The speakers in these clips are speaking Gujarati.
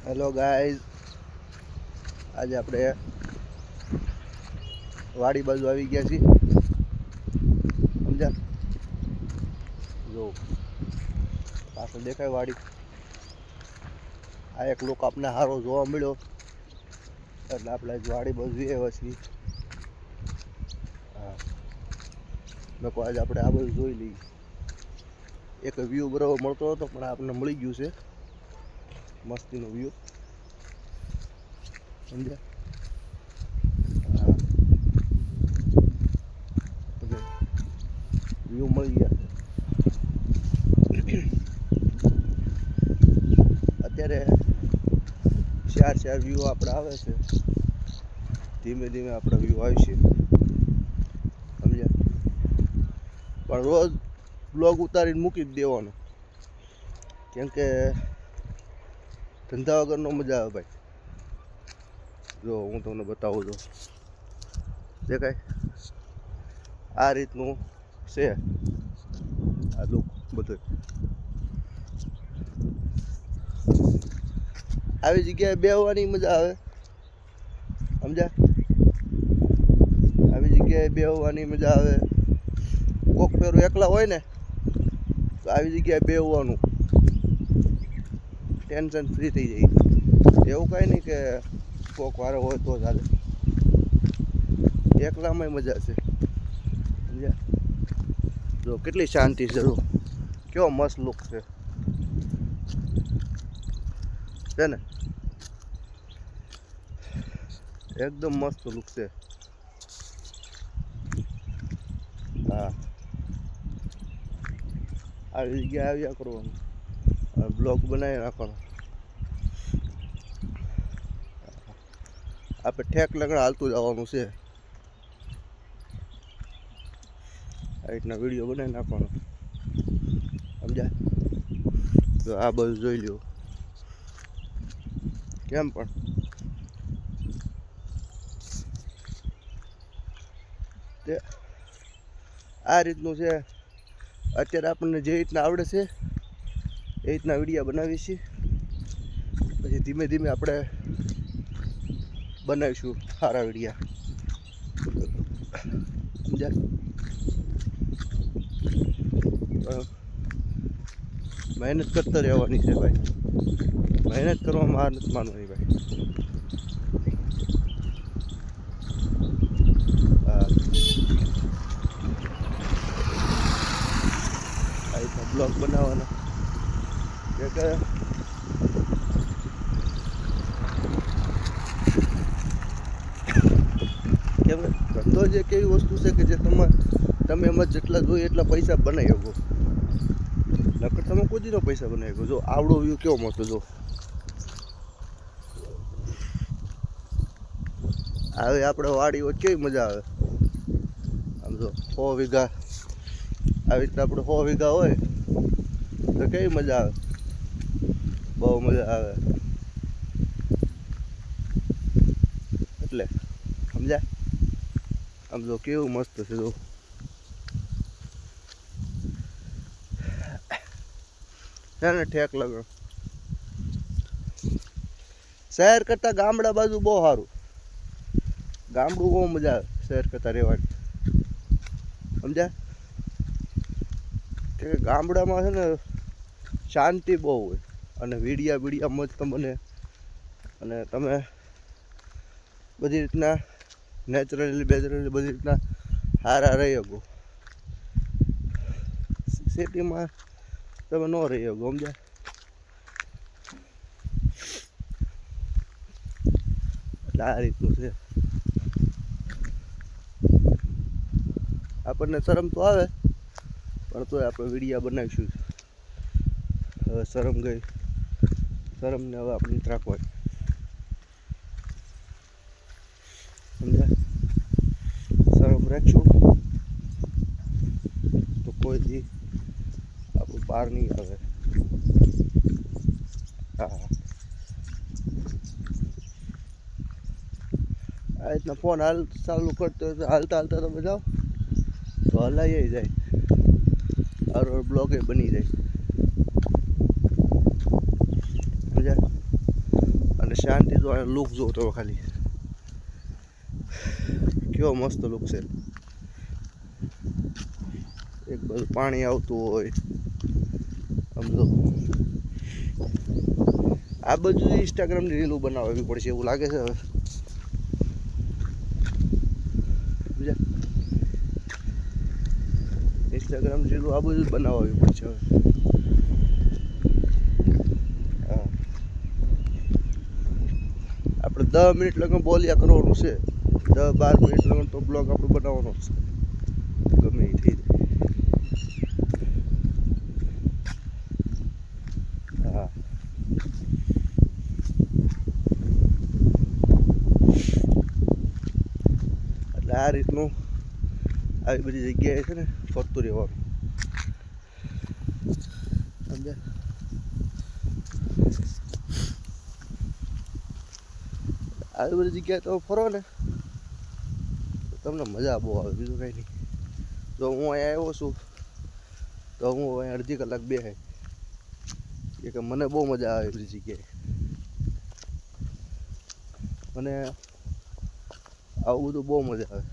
હેલો ગાઈઝ, આજે આપણે વાડી બાજુ આવી ગયા છીએ. સમજ્યા? જો પાછળ દેખાય વાડી. આ એક લોકો આપણે સારો જોવા મળ્યો એટલે આપણે વાડી બાજુ આવ્યા છીએ. હા, લોકો આજે આપણે આ બધું જોઈ લઈએ. એક વ્યૂ બરાબર મળતો હતો પણ આપણને મળી ગયું છે મસ્તીનો વ્યૂ. સમજ્યા? હા, વ્યૂ મળી ગયા છે. અત્યારે ચાર વ્યૂ આપણે આવે છે. ધીમે ધીમે આપણે વ્યૂ આવશે. સમજ્યા? પણ રોજ બ્લોગ ઉતારીને મૂકી જ દેવાનો, કેમ કે ધંધા વગરનો મજા આવે ભાઈ. જો હું તમને બતાવું છું, દેખાય આ રીતનું છે આ લુક બધું. આવી જગ્યાએ બેસવાની મજા આવે. સમજ્યા? આવી જગ્યાએ બેસવાની મજા આવે. કોક ફેરું એકલા હોય ને તો આવી જગ્યાએ બેસવાનું, ટેન્શન ફ્રી થઈ જાય. એવું કાંઈ નહીં કે કોક વારો હોય તો ચાલે, એકલામાંય મજા છે. સમજ્યા? જો કેટલી શાંતિ છે. જો કેવો મસ્ત લુક છે ને, એકદમ મસ્ત લુક છે. હા, આવી જગ્યાએ આવ્યા કરવાનું, બ્લોગ બનાવી નાખવાનો. આપણે ઠેક લગણ હાલતું જવાનું છે. આ રીતના વિડીયો બનાવી નાખવાનો. સમજ્યા? તો આ બધું જોઈ લ્યો કેમ પણ તે આ રીતનું છે. અત્યારે આપણને જે રીતના આવડે છે એ રીતના વિડીયો બનાવીએ છીએ. પછી ધીમે ધીમે આપણે બનાવીશું સારા વિડીયા. સમજ્યા? મહેનત કરતા રહેવાની છે ભાઈ. મહેનત કરવામાં હાર નથી માનવાની ભાઈ. આ રીતના બ્લોગ બનાવવાના કે કેમ ધંધો જ એક એવી વસ્તુ છે કે જે તમે એમાં જેટલા જોઈએ એટલા પૈસા બનાવી શકો. નકર તમે કોઈ દીનો પૈસા બનાવી શકો. જો આવડો વ્યૂ કેવો મસ્ત. જો આવે આપણે વાડી હોય કેવી મજા આવે. આમ જો 100 વીઘા આવી રીતે આપણે 100 વીઘા હોય તો કેવી મજા આવે. બહુ મજા આવે. એટલે સમજ્યા? આમ જો કેવું મસ્ત છે. જો છે ને ઠેક લગણ. શહેર કરતાં ગામડા બાજુ બહુ સારું. ગામડું બહુ મજા આવે શહેર કરતાં રહેવાની. સમજ્યા? કે ગામડામાં છે ને શાંતિ બહુ હોય અને વિડિયા મસ્ત બને અને તમે બધી રીતના નેચરલી બધી રીતના સારા રહી શકો. સિટીમાં તમે ન રહી શકો. સમજ્યા? એટલે આ રીતનું છે. આપણને શરમ તો આવે પણ તોય આપણે વિડીયા બનાવીશું. હવે શરમ ગઈ. શરમને હવે આપણે નથી રાખવાની. સમજ્યા? શરમ રાખશું તો કોઈ દી આપણું પાર નહીં આવે. હા, આ રીતના ફોન ચાલુ કરતો હોય તો હાલતા હાલતા તમે જાઓ તો હલાઈ જાય. આ બ્લોગે બની જાય. સમજ્યા? શાંતિ તો લુક જો તો ખાલી કેવો મસ્ત લુક છે. એક બાજુ પાણી આવતું હોય આમ જો. આ બધું ઇન્સ્ટાગ્રામની રીલો બનાવવી પડશે એવું લાગે છે હવે. ઇન્સ્ટાગ્રામ રીલો આ બધું બનાવવી પડશે હવે. હા આપણે 10 મિનિટ લગન બોલ્યા કરવાનું છે. 10-12 મિનિટ લગન તો બ્લોગ આપણે બનાવવાનો છે ગમે એ થઈ જાય. હા એટલે આ રીતનું આવી બધી જગ્યાએ છે ને ફરતું રહેવાનું સમજ્યા. આવી બધી જગ્યાએ તમે ફરો ને તમને મજા બહુ આવે બીજું કંઈ નહીં. જો હું અહીંયા આવ્યો છું તો હું અહીંયા અડધી કલાક બેસે કે મને બહુ મજા આવે બધી જગ્યાએ. મને આવું બધું બહુ મજા આવે.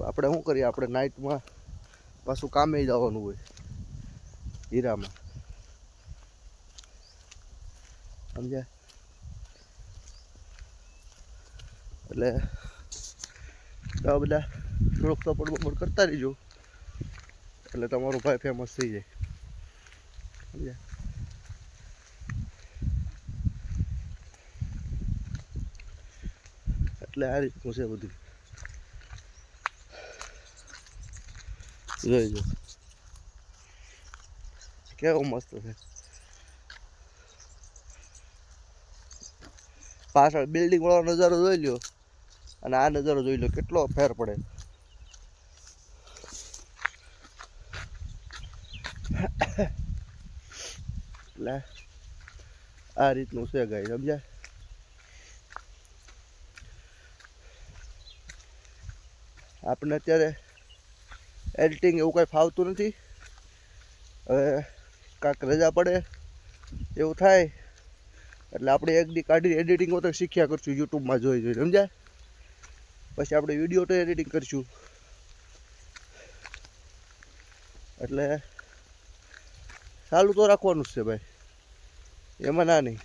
આપણે શું કરીએ, આપણે નાઇટમાં પાછું કામે જવાનું હોય હીરામાં સમજ્યા. એટલે આ બધા થોડોક સપોર્ટ બપોર્ટ કરતા રહીજો એટલે તમારો ભાઈ ફેમસ થઈ જાય સમજ્યા. એટલે આ રીતનું છે બધું. જોઈજો કેવો મસ્ત છે. પાછળ બિલ્ડિંગ વાળો નજારો જોઈ લ્યો અને આ નજારો જોઈ લો કેટલો ફેર પડે. એટલે આ રીતનું છે ગાઈ સમજ્યા. આપણે અત્યારે એડિટિંગ એવું કાંઈ ફાવતું નથી. હવે કાંઈક રજા પડે એવું થાય એટલે આપણે એક દી કાઢી એડિટિંગ તો શીખ્યા કરશું યુટ્યુબમાં જોઈ જોઈ સમજાય. પછી આપણે વિડીયો તો એડિટિંગ કરીશું. એટલે ચાલુ તો રાખવાનું જ છે ભાઈ, એમાં ના નહીં.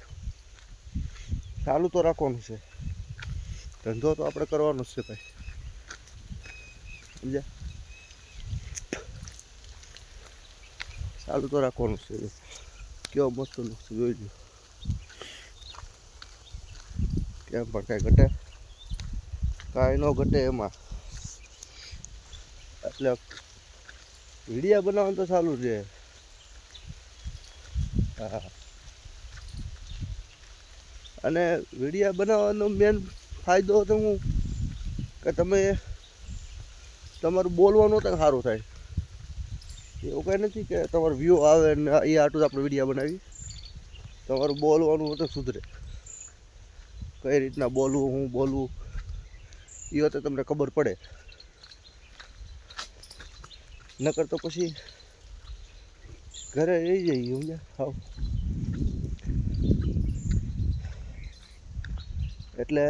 ચાલુ તો રાખવાનું છે, ધંધો તો આપણે કરવાનો જ છે ભાઈ સમજ્યા. ચાલુ તો રાખવાનું છે. કેવો મસ્ત નુકસાન જોઈ લો કેમ પણ કાંઈ ઘટે કાંઈ ન ઘટે એમાં. એટલે વિડીયા બનાવવાનું તો ચાલુ છે. હા અને વિડીયા બનાવવાનો મેન ફાયદો તો હું કે તમે તમારું બોલવાનું તો સારું થાય. એવું કંઈ નથી કે તમારો વ્યૂ આવે ને એ આટલું જ આપણે વિડીયા બનાવી. તમારું બોલવાનું તો સુધરે, કઈ રીતના બોલવું હું બોલવું એ વખતે તમને ખબર પડે. નકર તો પછી ઘરે રહી જઈએ સમજ્યા. હાવ એટલે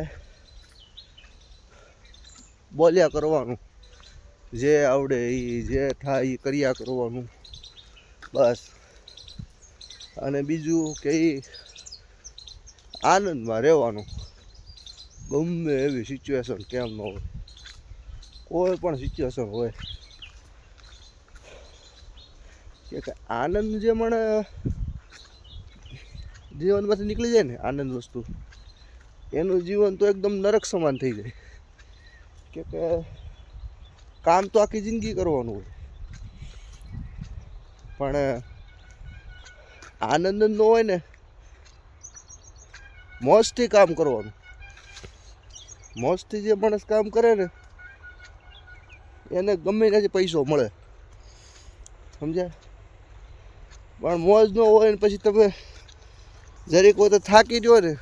બોલ્યા કરવાનું, જે આવડે એ જે થાય એ કર્યા કરવાનું બસ. અને બીજું કે આનંદમાં રહેવાનું. ગમે એવી સિચ્યુએશન કેમ ન હોય, કોઈ પણ સિચ્યુએશન હોય કે આનંદ જે મને જીવનમાંથી નીકળી જાય ને આનંદ વસ્તુ, એનું જીવન તો એકદમ નરક સમાન થઈ જાય. કે કામ તો આખી જિંદગી કરવાનું હોય પણ આનંદ ન હોય ને, મોજથી કામ કરવાનું. મોજથી જે માણસ કામ કરે ને એને ગમે ત્યાંથી પૈસો મળે સમજ્યા. પણ મોજ ન હોય ને પછી તમે જરીક હોય તો થાકી રહ્યો ને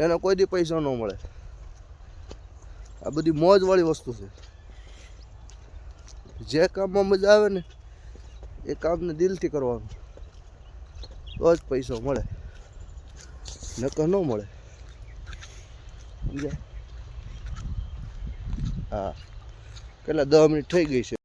એનો કોઈ દી પૈસો ન મળે. આ બધી મોજવાળી વસ્તુ છે. જે કામમાં મજા આવે ને એ કામને દિલથી કરવાનું તો જ પૈસો મળે. નકર ન મળે સમજ્યા. હા કેટલા 10 મિનિટ થઈ ગઈ છે.